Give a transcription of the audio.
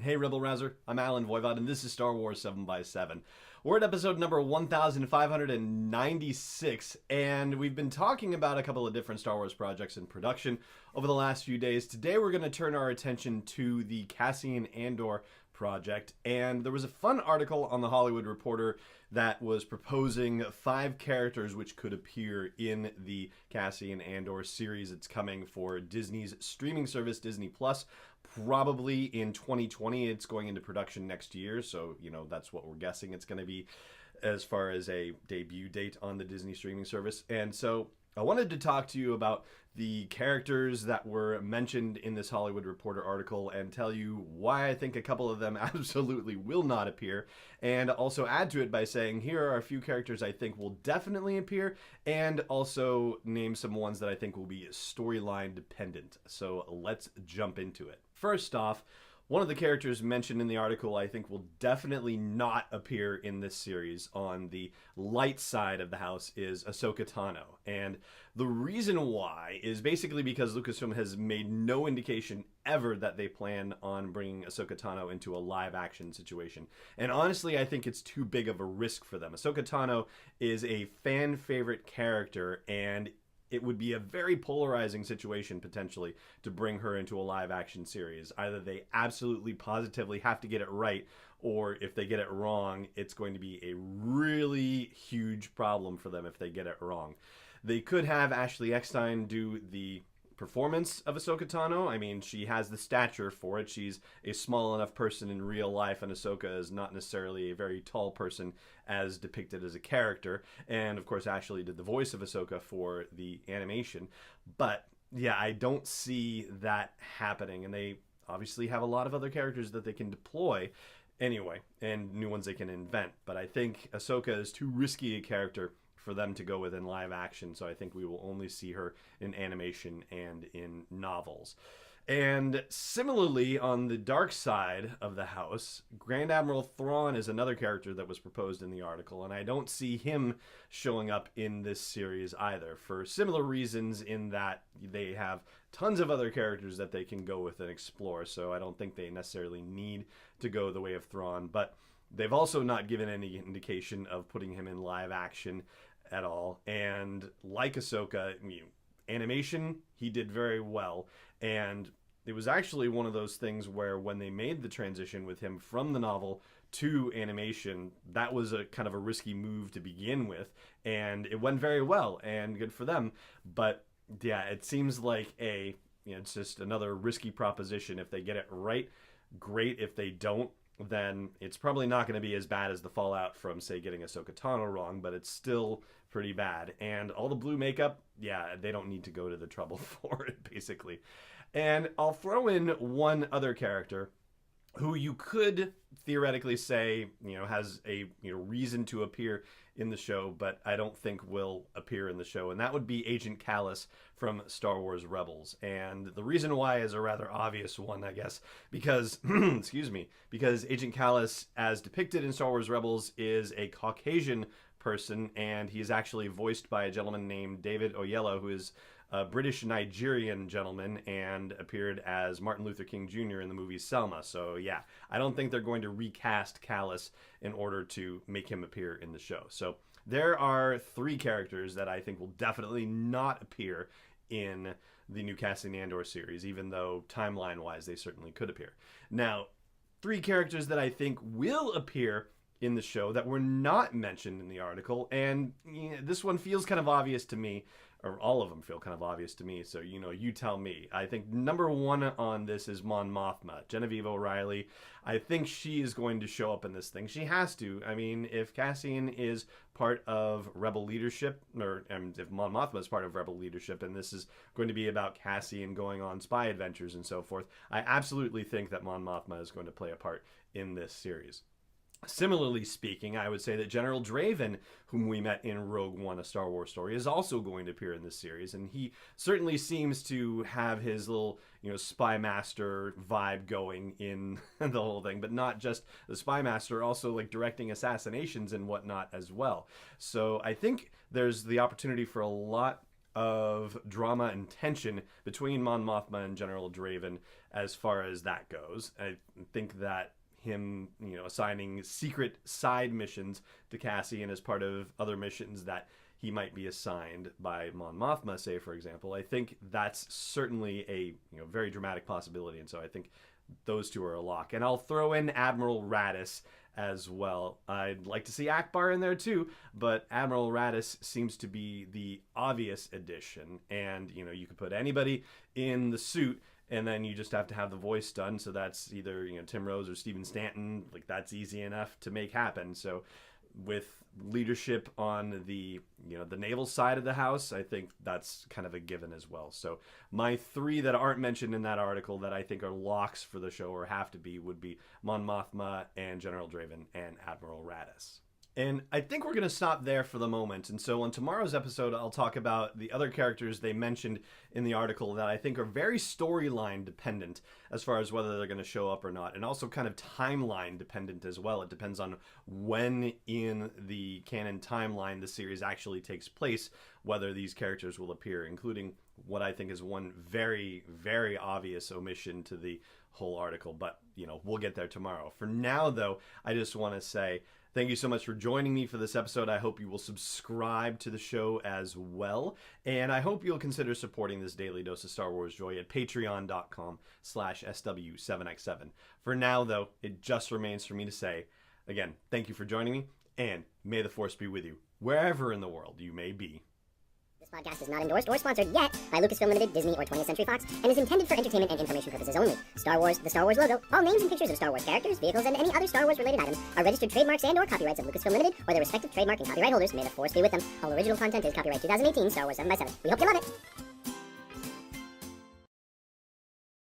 Hey Rebel Rouser, I'm Alan Voivod, and this is Star Wars 7x7. We're at episode number 1596, and we've been talking about a couple of different Star Wars projects in production over the last few days. Today we're going to turn our attention to the Cassian Andor project, and there was a fun article on The Hollywood Reporter that was proposing 5 characters which could appear in the Cassian Andor series. It's coming for Disney's streaming service, Disney Plus. Probably in 2020. It's going into production next year, so that's what we're guessing it's going to be as far as a debut date on the Disney streaming service. And so I wanted to talk to you about the characters that were mentioned in this Hollywood Reporter article and tell you why I think a couple of them absolutely will not appear, and also add to it by saying here are a few characters I think will definitely appear, and also name some ones that I think will be storyline dependent. So let's jump into it. First off, one of the characters mentioned in the article I think will definitely not appear in this series on the light side of the house is Ahsoka Tano. And the reason why is basically because Lucasfilm has made no indication ever that they plan on bringing Ahsoka Tano into a live action situation. And honestly, I think it's too big of a risk for them. Ahsoka Tano is a fan favorite character, and it would be a very polarizing situation potentially to bring her into a live action series. Either they absolutely positively have to get it right, or if they get it wrong, it's going to be a really huge problem for them if they get it wrong. They could have Ashley Eckstein do the performance of Ahsoka Tano. I mean, she has the stature for it. She's a small enough person in real life, and Ahsoka is not necessarily a very tall person as depicted as a character. And of course, Ashley did the voice of Ahsoka for the animation. But yeah, I don't see that happening. And they obviously have a lot of other characters that they can deploy anyway, and new ones they can invent. But I think Ahsoka is too risky a character for them to go with in live action, so I think we will only see her in animation and in novels. And similarly, on the dark side of the house, Grand Admiral Thrawn is another character that was proposed in the article, and I don't see him showing up in this series either, for similar reasons in that they have tons of other characters that they can go with and explore, so I don't think they necessarily need to go the way of Thrawn. But they've also not given any indication of putting him in live action at all. And like Ahsoka, animation, he did very well. And it was actually one of those things where when they made the transition with him from the novel to animation, that was a kind of a risky move to begin with. And it went very well, and good for them. But yeah, it seems like it's just another risky proposition. If they get it right, great. If they don't, then it's probably not going to be as bad as the fallout from, say, getting Ahsoka Tano wrong, but it's still pretty bad. And all the blue makeup, yeah, they don't need to go to the trouble for it, basically. And I'll throw in one other character who you could theoretically say, has a reason to appear in the show, but I don't think will appear in the show, and that would be Agent Kallus from Star Wars Rebels. And the reason why is a rather obvious one, I guess, because, because Agent Kallus, as depicted in Star Wars Rebels, is a Caucasian person, and he is actually voiced by a gentleman named David Oyelowo, who is a British Nigerian gentleman and appeared as Martin Luther King Jr. in the movie Selma. So yeah, I don't think they're going to recast Kallus in order to make him appear in the show. So there are 3 characters that I think will definitely not appear in the new Cassian Andor series, even though timeline-wise they certainly could appear. Now, 3 characters that I think will appear in the show that were not mentioned in the article, and this one feels kind of obvious to me, or all of them feel kind of obvious to me, so you tell me. I think number 1 on this is Mon Mothma, Genevieve O'Reilly. I think she is going to show up in this thing. She has to. I mean, if Cassian is part of Rebel leadership, and if Mon Mothma is part of Rebel leadership, and this is going to be about Cassian going on spy adventures and so forth, I absolutely think that Mon Mothma is going to play a part in this series. Similarly speaking, I would say that General Draven, whom we met in Rogue One, A Star Wars Story, is also going to appear in this series, and he certainly seems to have his little, spy master vibe going in the whole thing, but not just the spy master, also like directing assassinations and whatnot as well. So I think there's the opportunity for a lot of drama and tension between Mon Mothma and General Draven as far as that goes. I think that him, assigning secret side missions to Cassian as part of other missions that he might be assigned by Mon Mothma, say, for example, I think that's certainly a very dramatic possibility, and so I think those two are a lock. And I'll throw in Admiral Raddus as well. I'd like to see Akbar in there too, but Admiral Raddus seems to be the obvious addition. And, you could put anybody in the suit, and then you just have to have the voice done. So that's either, Tim Rose or Stephen Stanton. Like, that's easy enough to make happen. So with leadership on the the naval side of the house, I think that's kind of a given as well. So my three that aren't mentioned in that article that I think are locks for the show, or have to be, would be Mon Mothma and General Draven and Admiral Raddus. And I think we're going to stop there for the moment. And so on tomorrow's episode, I'll talk about the other characters they mentioned in the article that I think are very storyline dependent as far as whether they're going to show up or not, and also kind of timeline dependent as well. It depends on when in the canon timeline the series actually takes place, whether these characters will appear, including what I think is one very, very obvious omission to the whole article. But, we'll get there tomorrow. For now, though, I just want to say thank you so much for joining me for this episode. I hope you will subscribe to the show as well. And I hope you'll consider supporting this daily dose of Star Wars joy at patreon.com/SW7x7. For now, though, it just remains for me to say, again, thank you for joining me, and may the Force be with you, wherever in the world you may be. This podcast is not endorsed or sponsored yet by Lucasfilm Limited, Disney, or 20th Century Fox, and is intended for entertainment and information purposes only. Star Wars, the Star Wars logo, all names and pictures of Star Wars characters, vehicles, and any other Star Wars-related items are registered trademarks and/or copyrights of Lucasfilm Limited or their respective trademark and copyright holders. May the Force be with them. All original content is copyright 2018 Star Wars 7x7. We hope you love it.